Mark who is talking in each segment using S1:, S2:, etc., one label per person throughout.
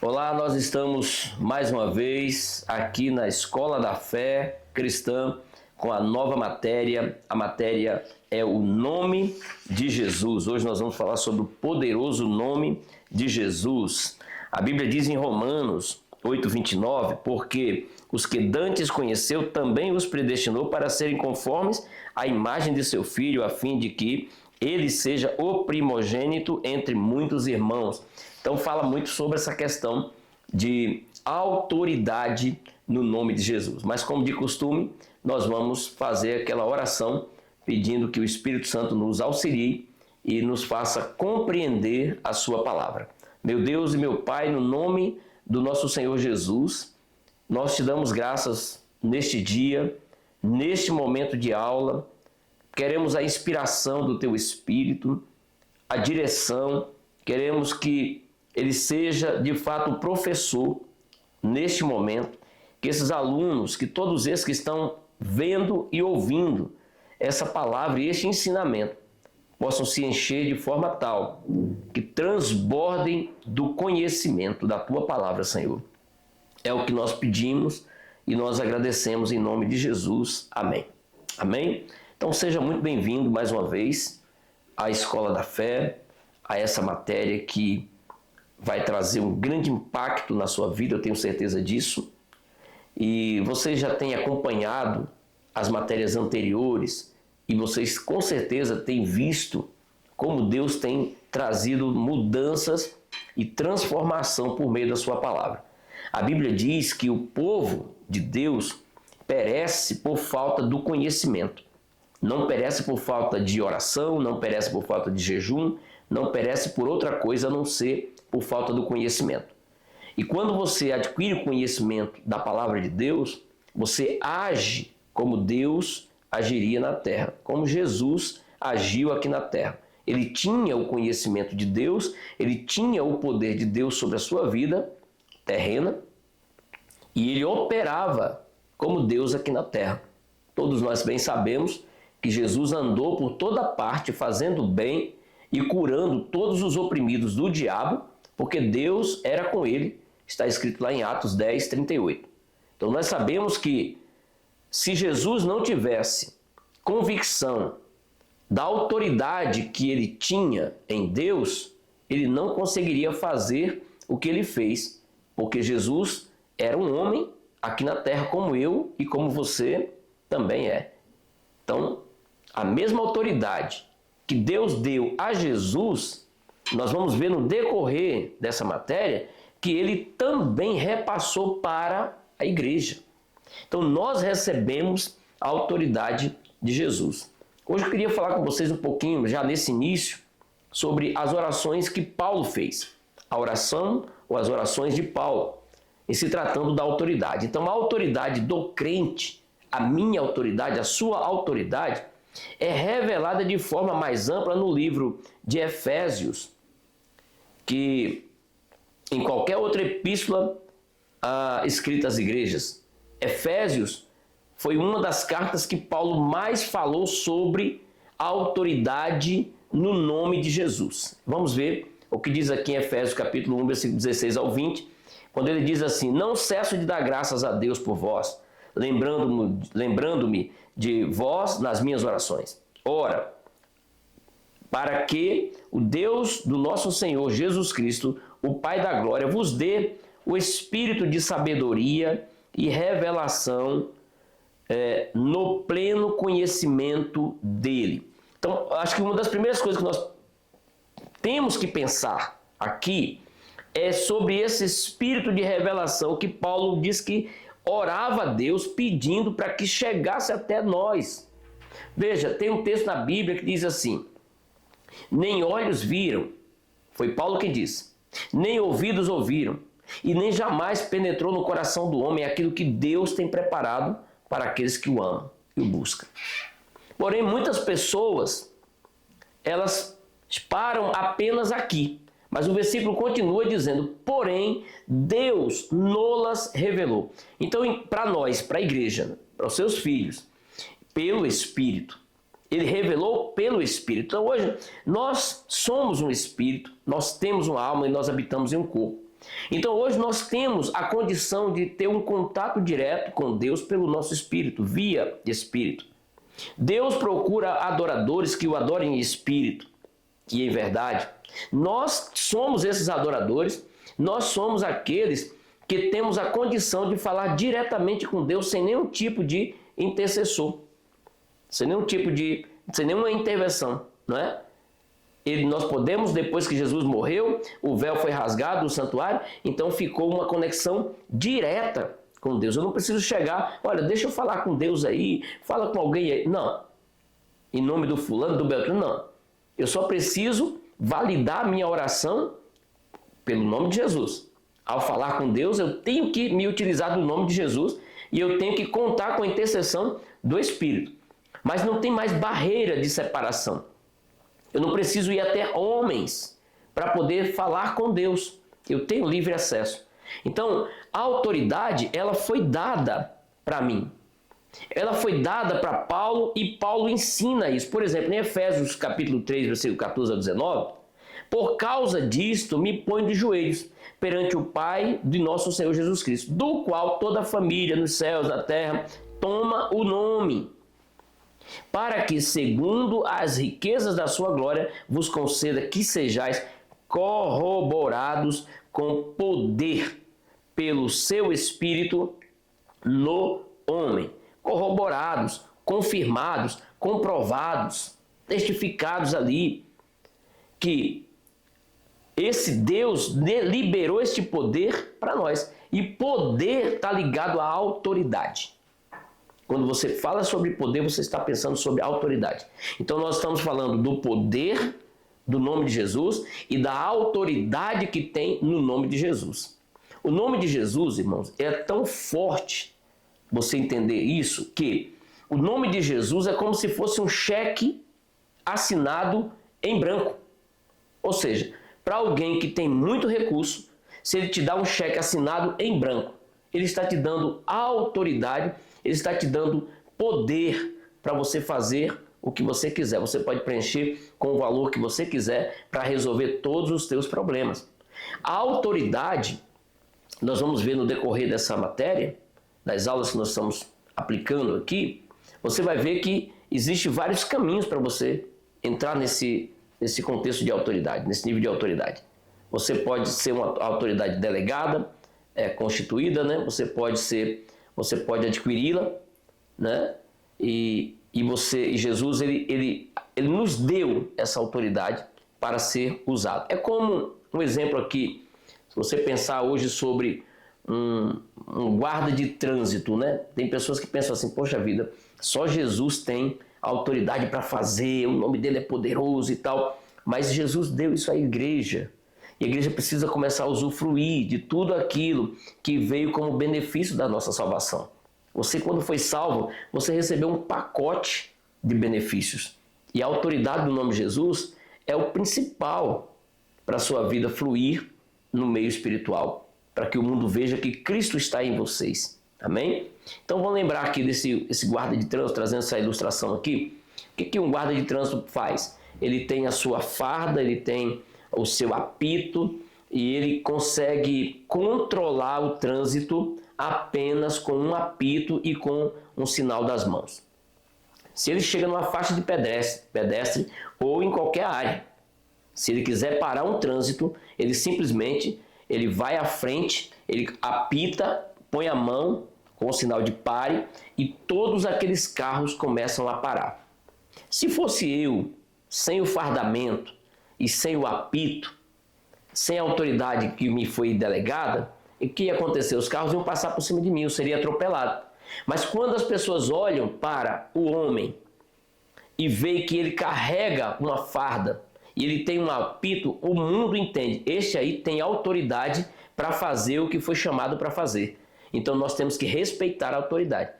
S1: Olá, nós estamos mais uma vez aqui na Escola da Fé Cristã com a nova matéria. A matéria é o nome de Jesus. Hoje nós vamos falar sobre o poderoso nome de Jesus. A Bíblia diz em Romanos 8:29, porque os que dantes conheceu também os predestinou para serem conformes à imagem de seu Filho, a fim de que ele seja o primogênito entre muitos irmãos. Então fala muito sobre essa questão de autoridade no nome de Jesus. Mas como de costume, nós vamos fazer aquela oração pedindo que o Espírito Santo nos auxilie e nos faça compreender a sua palavra. Meu Deus e meu Pai, no nome do nosso Senhor Jesus, nós te damos graças neste dia, neste momento de aula. Queremos a inspiração do Teu Espírito, a direção. Queremos que ele seja de fato o professor neste momento, que esses alunos, que todos esses que estão vendo e ouvindo essa palavra e este ensinamento, possam se encher de forma tal que transbordem do conhecimento da Tua palavra, Senhor. É o que nós pedimos e nós agradecemos em nome de Jesus. Amém. Amém? Então seja muito bem-vindo mais uma vez à Escola da Fé, a essa matéria que vai trazer um grande impacto na sua vida, eu tenho certeza disso. E você já tem acompanhado as matérias anteriores e vocês com certeza têm visto como Deus tem trazido mudanças e transformação por meio da sua palavra. A Bíblia diz que o povo de Deus perece por falta do conhecimento. Não perece por falta de oração, não perece por falta de jejum, não perece por outra coisa a não ser por falta do conhecimento. E quando você adquire o conhecimento da palavra de Deus, você age como Deus agiria na terra, como Jesus agiu aqui na terra. Ele tinha o conhecimento de Deus, ele tinha o poder de Deus sobre a sua vida terrena e ele operava como Deus aqui na terra. Todos nós bem sabemos que Jesus andou por toda parte fazendo bem e curando todos os oprimidos do diabo, porque Deus era com ele, está escrito lá em Atos 10:38. Então nós sabemos que se Jesus não tivesse convicção da autoridade que ele tinha em Deus, ele não conseguiria fazer o que ele fez, porque Jesus era um homem aqui na terra como eu e como você também é. Então, a mesma autoridade que Deus deu a Jesus, nós vamos ver no decorrer dessa matéria que ele também repassou para a igreja. Então nós recebemos a autoridade de Jesus. Hoje eu queria falar com vocês um pouquinho, já nesse início, sobre as orações que Paulo fez. A oração ou as orações de Paulo, em se tratando da autoridade. Então a autoridade do crente, a minha autoridade, a sua autoridade, é revelada de forma mais ampla no livro de Efésios, que em qualquer outra epístola escrita às igrejas. Efésios foi uma das cartas que Paulo mais falou sobre a autoridade no nome de Jesus. Vamos ver o que diz aqui em Efésios capítulo 1, versículo 16 ao 20, quando ele diz assim: não cesso de dar graças a Deus por vós, lembrando-me de vós nas minhas orações. Ora, para que o Deus do nosso Senhor Jesus Cristo, o Pai da glória, vos dê o espírito de sabedoria e revelação no pleno conhecimento dele. Então, acho que uma das primeiras coisas que nós temos que pensar aqui é sobre esse espírito de revelação que Paulo diz que orava a Deus pedindo para que chegasse até nós. Veja, tem um texto na Bíblia que diz assim: nem olhos viram, foi Paulo quem disse, nem ouvidos ouviram, e nem jamais penetrou no coração do homem aquilo que Deus tem preparado para aqueles que o amam e o buscam. Porém, muitas pessoas, elas param apenas aqui. Mas o versículo continua dizendo: porém, Deus nolas revelou. Então, para nós, para a igreja, para os seus filhos, pelo Espírito. Ele revelou pelo Espírito. Então, hoje, nós somos um Espírito, nós temos uma alma e nós habitamos em um corpo. Então hoje nós temos a condição de ter um contato direto com Deus pelo nosso espírito, via espírito. Deus procura adoradores que o adorem em espírito e em verdade. Nós somos esses adoradores, nós somos aqueles que temos a condição de falar diretamente com Deus sem nenhum tipo de intercessor, sem nenhuma intervenção, não é? Nós podemos, depois que Jesus morreu, o véu foi rasgado do santuário, então ficou uma conexão direta com Deus. Eu não preciso chegar, olha, deixa eu falar com Deus aí, fala com alguém aí. Não. Em nome do fulano, do Beltrano, não. Eu só preciso validar a minha oração pelo nome de Jesus. Ao falar com Deus, eu tenho que me utilizar do nome de Jesus e eu tenho que contar com a intercessão do Espírito. Mas não tem mais barreira de separação. Eu não preciso ir até homens para poder falar com Deus. Eu tenho livre acesso. Então, a autoridade, ela foi dada para mim. Ela foi dada para Paulo e Paulo ensina isso. Por exemplo, em Efésios capítulo 3, versículo 14 a 19, por causa disto me ponho de joelhos perante o Pai de nosso Senhor Jesus Cristo, do qual toda a família nos céus, na terra, toma o nome, para que, segundo as riquezas da sua glória, vos conceda que sejais corroborados com poder pelo seu Espírito no homem. Corroborados, confirmados, comprovados, testificados ali, que esse Deus liberou este poder para nós. E poder está ligado à autoridade. Quando você fala sobre poder, você está pensando sobre autoridade. Então nós estamos falando do poder do nome de Jesus e da autoridade que tem no nome de Jesus. O nome de Jesus, irmãos, é tão forte, você entender isso, que o nome de Jesus é como se fosse um cheque assinado em branco. Ou seja, para alguém que tem muito recurso, se ele te dá um cheque assinado em branco, ele está te dando autoridade, ele está te dando poder para você fazer o que você quiser. Você pode preencher com o valor que você quiser para resolver todos os teus problemas. A autoridade, nós vamos ver no decorrer dessa matéria, das aulas que nós estamos aplicando aqui, você vai ver que existem vários caminhos para você entrar nesse contexto de autoridade, nesse nível de autoridade. Você pode ser uma autoridade delegada, constituída, né? Você pode adquiri-la, né? E Jesus ele nos deu essa autoridade para ser usado. É como um exemplo aqui, se você pensar hoje sobre um guarda de trânsito, né? Tem pessoas que pensam assim, poxa vida, só Jesus tem autoridade para fazer, o nome dele é poderoso e tal, mas Jesus deu isso à igreja. E a igreja precisa começar a usufruir de tudo aquilo que veio como benefício da nossa salvação. Você, quando foi salvo, você recebeu um pacote de benefícios. E a autoridade do nome de Jesus é o principal para a sua vida fluir no meio espiritual, para que o mundo veja que Cristo está em vocês. Amém? Então vamos lembrar aqui desse guarda de trânsito, trazendo essa ilustração aqui. O que um guarda de trânsito faz? Ele tem a sua farda, ele tem o seu apito e ele consegue controlar o trânsito apenas com um apito e com um sinal das mãos. Se ele chega numa faixa de pedestre ou em qualquer área, se ele quiser parar um trânsito, ele simplesmente vai à frente, ele apita, põe a mão com o sinal de pare e todos aqueles carros começam a parar. Se fosse eu, sem o fardamento e sem o apito, sem a autoridade que me foi delegada, o que ia acontecer? Os carros iam passar por cima de mim, eu seria atropelado. Mas quando as pessoas olham para o homem e veem que ele carrega uma farda e ele tem um apito, o mundo entende. Este aí tem autoridade para fazer o que foi chamado para fazer. Então nós temos que respeitar a autoridade.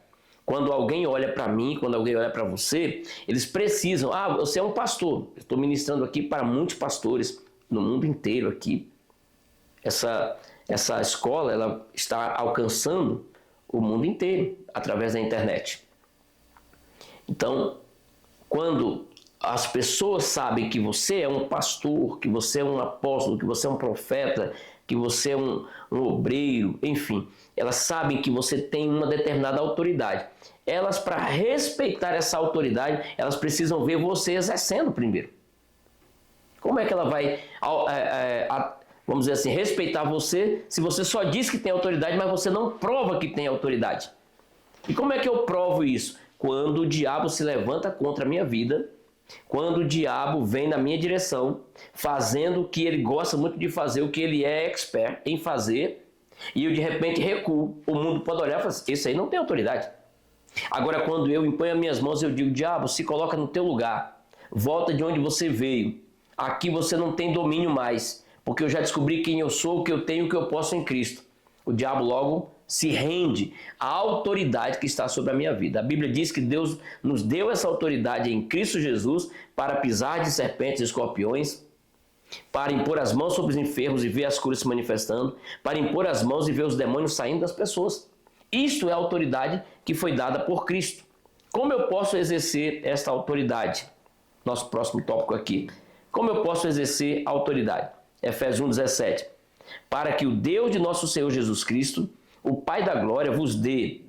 S1: Quando alguém olha para mim, quando alguém olha para você, eles precisam. Você é um pastor. Eu estou ministrando aqui para muitos pastores no mundo inteiro aqui. Essa escola ela está alcançando o mundo inteiro através da internet. Então, quando as pessoas sabem que você é um pastor, que você é um apóstolo, que você é um profeta, que você é um obreiro, enfim. Elas sabem que você tem uma determinada autoridade. Elas, para respeitar essa autoridade, elas precisam ver você exercendo primeiro. Como é que ela vai, vamos dizer assim, respeitar você se você só diz que tem autoridade, mas você não prova que tem autoridade? E como é que eu provo isso? Quando o diabo se levanta contra a minha vida, quando o diabo vem na minha direção, fazendo o que ele gosta muito de fazer, o que ele é expert em fazer, e eu de repente recuo. O mundo pode olhar e falar assim, esse aí não tem autoridade. Agora, quando eu imponho as minhas mãos, eu digo, diabo, se coloca no teu lugar, volta de onde você veio, aqui você não tem domínio mais, porque eu já descobri quem eu sou, o que eu tenho, o que eu posso em Cristo. O diabo logo se rende à autoridade que está sobre a minha vida. A Bíblia diz que Deus nos deu essa autoridade em Cristo Jesus para pisar de serpentes e escorpiões, para impor as mãos sobre os enfermos e ver as curas se manifestando, para impor as mãos e ver os demônios saindo das pessoas. Isto é a autoridade que foi dada por Cristo. Como eu posso exercer esta autoridade? Nosso próximo tópico aqui. Como eu posso exercer a autoridade? Efésios 1,17. Para que o Deus de nosso Senhor Jesus Cristo, o Pai da glória, vos dê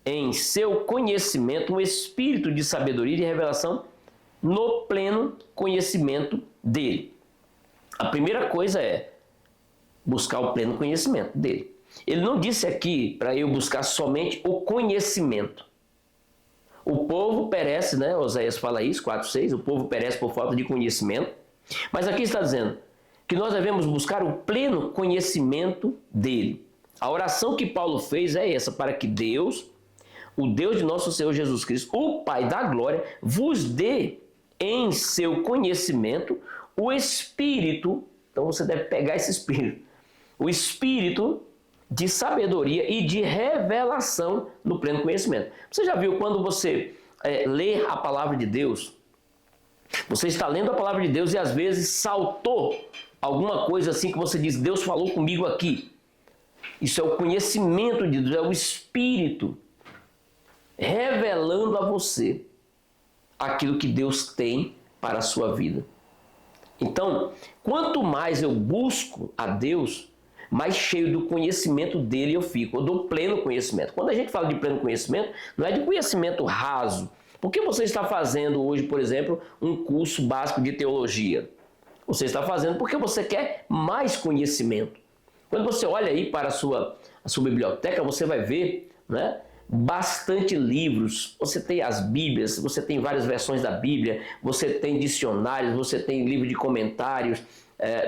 S1: em seu conhecimento um espírito de sabedoria e de revelação no pleno conhecimento dele. A primeira coisa é buscar o pleno conhecimento dele. Ele não disse aqui para eu buscar somente o conhecimento. O povo perece, né? Oséias fala isso, 4:6, o povo perece por falta de conhecimento. Mas aqui está dizendo que nós devemos buscar o pleno conhecimento dele. A oração que Paulo fez é essa, para que Deus, o Deus de nosso Senhor Jesus Cristo, o Pai da glória, vos dê em seu conhecimento o Espírito. Então você deve pegar esse Espírito. O Espírito de sabedoria e de revelação no pleno conhecimento. Você já viu quando você lê a palavra de Deus, você está lendo a palavra de Deus e às vezes saltou alguma coisa assim que você diz, Deus falou comigo aqui. Isso é o conhecimento de Deus, é o Espírito revelando a você aquilo que Deus tem para a sua vida. Então, quanto mais eu busco a Deus, mais cheio do conhecimento dele eu fico, ou do pleno conhecimento. Quando a gente fala de pleno conhecimento, não é de conhecimento raso. Por que você está fazendo hoje, por exemplo, um curso básico de teologia? Você está fazendo porque você quer mais conhecimento. Quando você olha aí para a sua biblioteca, você vai ver, né, bastante livros. Você tem as Bíblias, você tem várias versões da Bíblia, você tem dicionários, você tem livro de comentários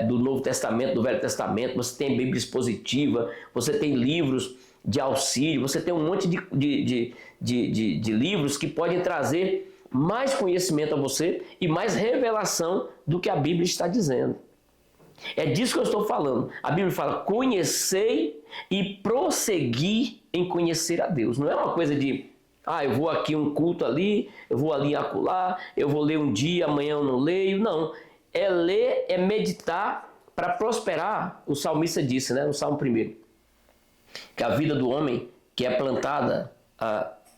S1: do Novo Testamento, do Velho Testamento, você tem Bíblia expositiva, você tem livros de auxílio, você tem um monte de livros que podem trazer mais conhecimento a você e mais revelação do que a Bíblia está dizendo. É disso que eu estou falando. A Bíblia fala, conhecei e prossegui em conhecer a Deus. Não é uma coisa de, eu vou aqui um culto ali, eu vou ali acolá, eu vou ler um dia, amanhã eu não leio. Não, é ler, é meditar para prosperar. O salmista disse, né, no Salmo 1, que a vida do homem que é plantada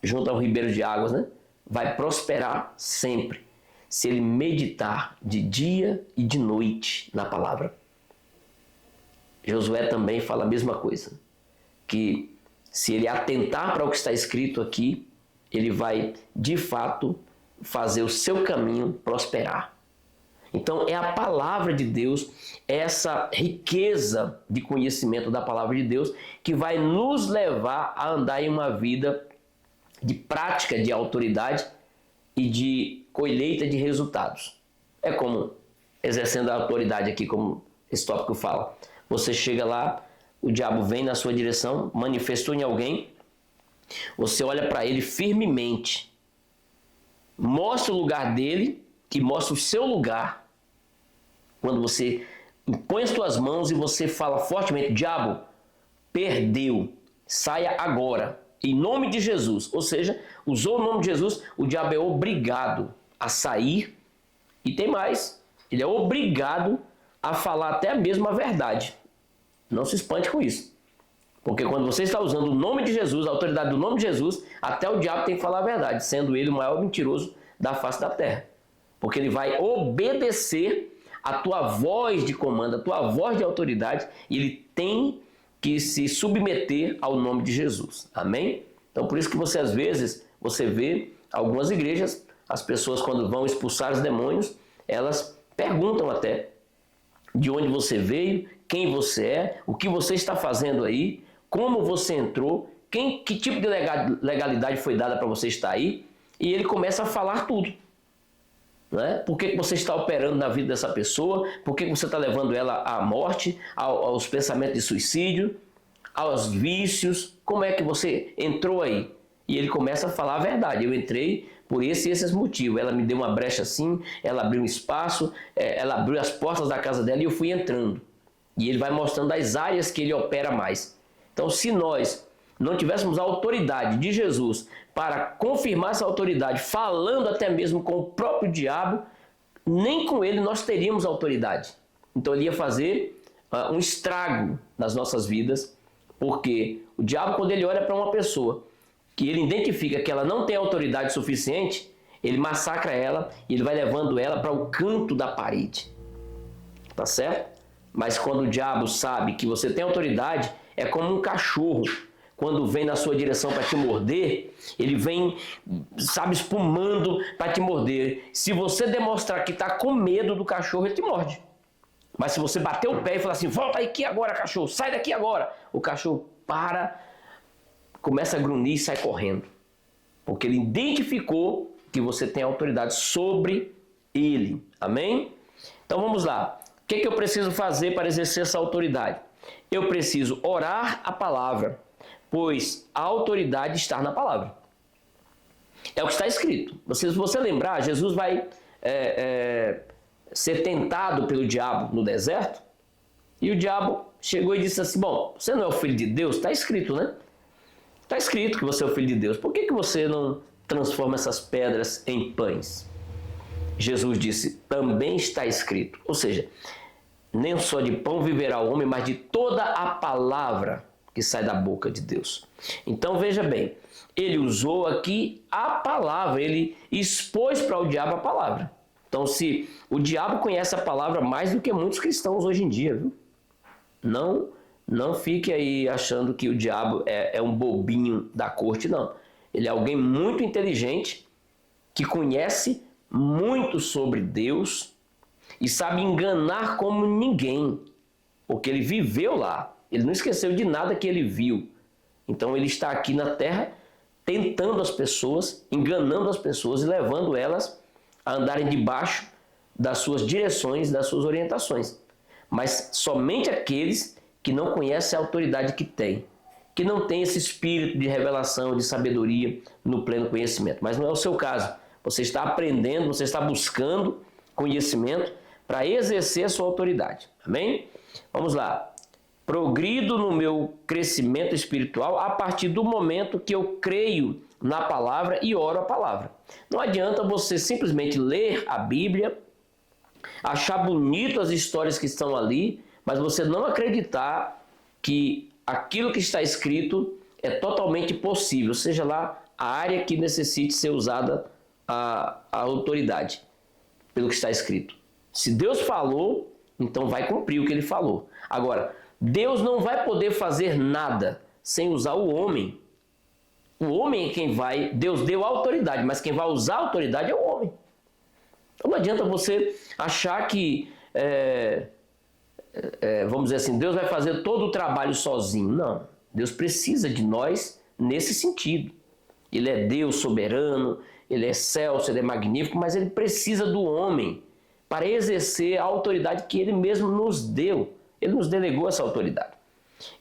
S1: junto ao ribeiro de águas, né, vai prosperar sempre, se ele meditar de dia e de noite na palavra. Josué também fala a mesma coisa, que se ele atentar para o que está escrito aqui, ele vai, de fato, fazer o seu caminho prosperar. Então, é a palavra de Deus, essa riqueza de conhecimento da palavra de Deus, que vai nos levar a andar em uma vida de prática de autoridade e de colheita de resultados. É como, exercendo a autoridade aqui, como esse tópico fala. Você chega lá, o diabo vem na sua direção, manifestou em alguém, você olha para ele firmemente, mostra o lugar dele e mostra o seu lugar. Quando você impõe as suas mãos e você fala fortemente, diabo, perdeu, saia agora, em nome de Jesus. Ou seja, usou o nome de Jesus, o diabo é obrigado a sair. E tem mais, ele é obrigado a falar até mesmo a verdade. Não se espante com isso. Porque quando você está usando o nome de Jesus, a autoridade do nome de Jesus, até o diabo tem que falar a verdade, sendo ele o maior mentiroso da face da terra. Porque ele vai obedecer a tua voz de comando, a tua voz de autoridade, e ele tem que se submeter ao nome de Jesus. Amém? Então, por isso que você, às vezes, você vê algumas igrejas, as pessoas, quando vão expulsar os demônios, elas perguntam até de onde você veio, quem você é, o que você está fazendo aí, como você entrou, que tipo de legalidade foi dada para você estar aí, e ele começa a falar tudo. Né? Por que você está operando na vida dessa pessoa? Por que você está levando ela à morte, aos pensamentos de suicídio, aos vícios? Como é que você entrou aí? E ele começa a falar a verdade. Eu entrei por esse e esses motivos. Ela me deu uma brecha assim, ela abriu um espaço, ela abriu as portas da casa dela e eu fui entrando. E ele vai mostrando as áreas que ele opera mais. Então, se nós não tivéssemos a autoridade de Jesus para confirmar essa autoridade, falando até mesmo com o próprio diabo, nem com ele nós teríamos autoridade. Então ele ia fazer um estrago nas nossas vidas, porque o diabo, quando ele olha para uma pessoa que ele identifica que ela não tem autoridade suficiente, ele massacra ela e ele vai levando ela para o canto da parede. Tá certo? Mas quando o diabo sabe que você tem autoridade, é como um cachorro. Quando vem na sua direção para te morder, ele vem, sabe, espumando para te morder. Se você demonstrar que está com medo do cachorro, ele te morde. Mas se você bater o pé e falar assim, volta aqui agora, cachorro, sai daqui agora, o cachorro para, começa a grunhir e sai correndo. Porque ele identificou que você tem autoridade sobre ele. Amém? Então vamos lá. O que eu preciso fazer para exercer essa autoridade? Eu preciso orar a palavra, pois a autoridade está na palavra. É o que está escrito. Se você lembrar, Jesus vai ser tentado pelo diabo no deserto, e o diabo chegou e disse assim, bom, você não é o filho de Deus? Está escrito, né? Está escrito que você é o filho de Deus. Por que você não transforma essas pedras em pães? Jesus disse, também está escrito. Ou seja, nem só de pão viverá o homem, mas de toda a palavra que sai da boca de Deus. Então veja bem, ele usou aqui a palavra, ele expôs para o diabo a palavra. Então se o diabo conhece a palavra mais do que muitos cristãos hoje em dia, viu? Não fique aí achando que o diabo é um bobinho da corte, não. Ele é alguém muito inteligente, que conhece muito sobre Deus e sabe enganar como ninguém, porque ele viveu lá. Ele não esqueceu de nada que ele viu. Então ele está aqui na terra tentando as pessoas, enganando as pessoas e levando elas a andarem debaixo das suas direções, das suas orientações. Mas somente aqueles que não conhecem a autoridade que tem, que não tem esse espírito de revelação, de sabedoria no pleno conhecimento. Mas não é o seu caso. Você está aprendendo, você está buscando conhecimento para exercer a sua autoridade. Amém? Vamos lá. Progrido no meu crescimento espiritual a partir do momento que eu creio na palavra e oro a palavra. Não adianta você simplesmente ler a Bíblia, achar bonito as histórias que estão ali, mas você não acreditar que aquilo que está escrito é totalmente possível, seja lá a área que necessite ser usada a autoridade, pelo que está escrito. Se Deus falou, então vai cumprir o que ele falou. Agora, Deus não vai poder fazer nada sem usar o homem. O homem é quem vai... Deus deu a autoridade, mas quem vai usar a autoridade é o homem. Então não adianta você achar que, vamos dizer assim, Deus vai fazer todo o trabalho sozinho. Não. Deus precisa de nós nesse sentido. Ele é Deus soberano, ele é excelso, ele é magnífico, mas ele precisa do homem para exercer a autoridade que ele mesmo nos deu. Ele nos delegou essa autoridade.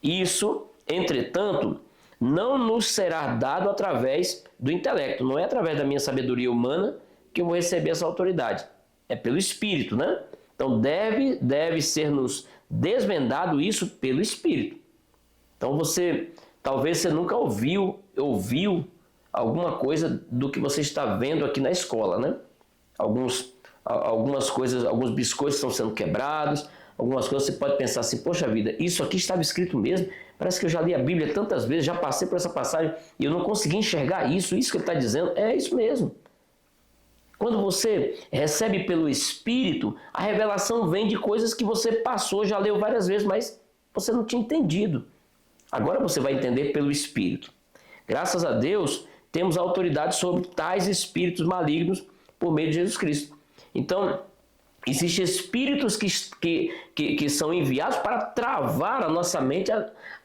S1: Isso, entretanto, não nos será dado através do intelecto. Não é através da minha sabedoria humana que eu vou receber essa autoridade. É pelo Espírito, né? Então deve ser-nos desvendado isso pelo Espírito. Então talvez você nunca ouviu alguma coisa do que você está vendo aqui na escola, né? Algumas coisas, alguns biscoitos estão sendo quebrados, algumas coisas você pode pensar assim, poxa vida, isso aqui estava escrito mesmo? Parece que eu já li a Bíblia tantas vezes, já passei por essa passagem e eu não consegui enxergar isso que ele está dizendo. É isso mesmo. Quando você recebe pelo Espírito, a revelação vem de coisas que você passou, já leu várias vezes, mas você não tinha entendido. Agora você vai entender pelo Espírito. Graças a Deus, temos autoridade sobre tais espíritos malignos por meio de Jesus Cristo. Então, existem espíritos que são enviados para travar a nossa mente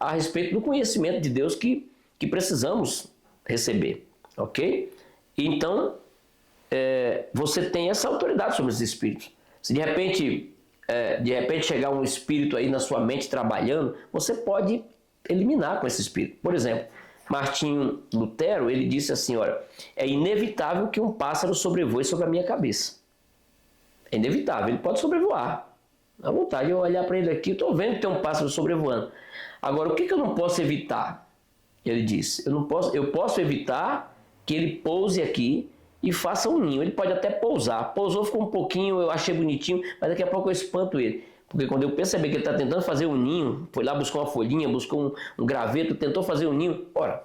S1: a respeito do conhecimento de Deus que precisamos receber. Ok? Então, você tem essa autoridade sobre os espíritos. Se de repente chegar um espírito aí na sua mente trabalhando, você pode eliminar com esse espírito. Por exemplo, Martinho Lutero, ele disse assim, olha, é inevitável que um pássaro sobrevoe sobre a minha cabeça. É inevitável, ele pode sobrevoar. À vontade, eu olhar para ele aqui, eu estou vendo que tem um pássaro sobrevoando. Agora, o que eu não posso evitar? Ele disse, eu posso evitar que ele pouse aqui e faça um ninho. Ele pode até pousar. Pousou, ficou um pouquinho, eu achei bonitinho, mas daqui a pouco eu espanto ele. Porque quando eu perceber que ele está tentando fazer um ninho, foi lá buscar uma folhinha, buscou um graveto, tentou fazer um ninho, ora,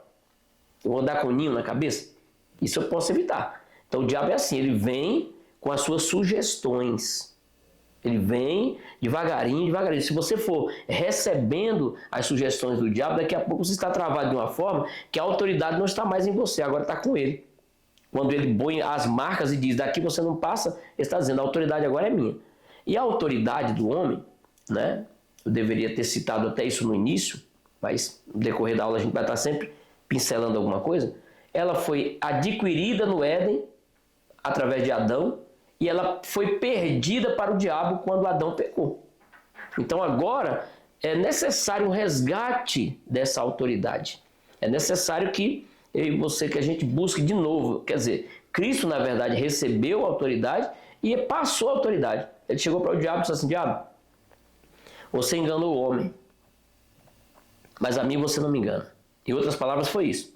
S1: eu vou andar com um ninho na cabeça? Isso eu posso evitar. Então o diabo é assim, ele vem com as suas sugestões. Ele vem devagarinho, devagarinho. Se você for recebendo as sugestões do diabo, daqui a pouco você está travado de uma forma que a autoridade não está mais em você, agora está com ele. Quando ele põe as marcas e diz, daqui você não passa, ele está dizendo, a autoridade agora é minha. E a autoridade do homem, né? Eu deveria ter citado até isso no início, mas no decorrer da aula a gente vai estar sempre pincelando alguma coisa. Ela foi adquirida no Éden, através de Adão, e ela foi perdida para o diabo quando Adão pecou. Então agora é necessário um resgate dessa autoridade. É necessário que eu e você, que a gente busque de novo. Quer dizer, Cristo, na verdade, recebeu a autoridade e passou a autoridade. Ele chegou para o diabo e disse assim, diabo, você enganou o homem, mas a mim você não me engana. Em outras palavras, foi isso.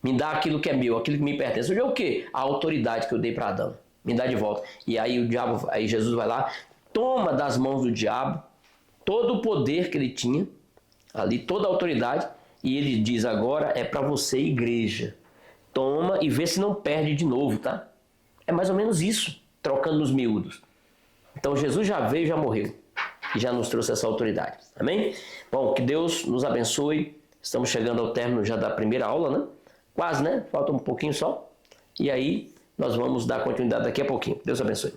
S1: Me dá aquilo que é meu, aquilo que me pertence. Hoje é o quê? A autoridade que eu dei para Adão. Me dá de volta. E aí o diabo, aí Jesus vai lá, toma das mãos do diabo todo o poder que ele tinha, ali toda a autoridade, e ele diz agora é para você, igreja. Toma e vê se não perde de novo, tá? É mais ou menos isso, trocando nos miúdos. Então Jesus já veio, já morreu e já nos trouxe essa autoridade. Amém? Bom, que Deus nos abençoe. Estamos chegando ao término já da primeira aula, né? Quase, né? Falta um pouquinho só. E aí nós vamos dar continuidade daqui a pouquinho. Deus abençoe.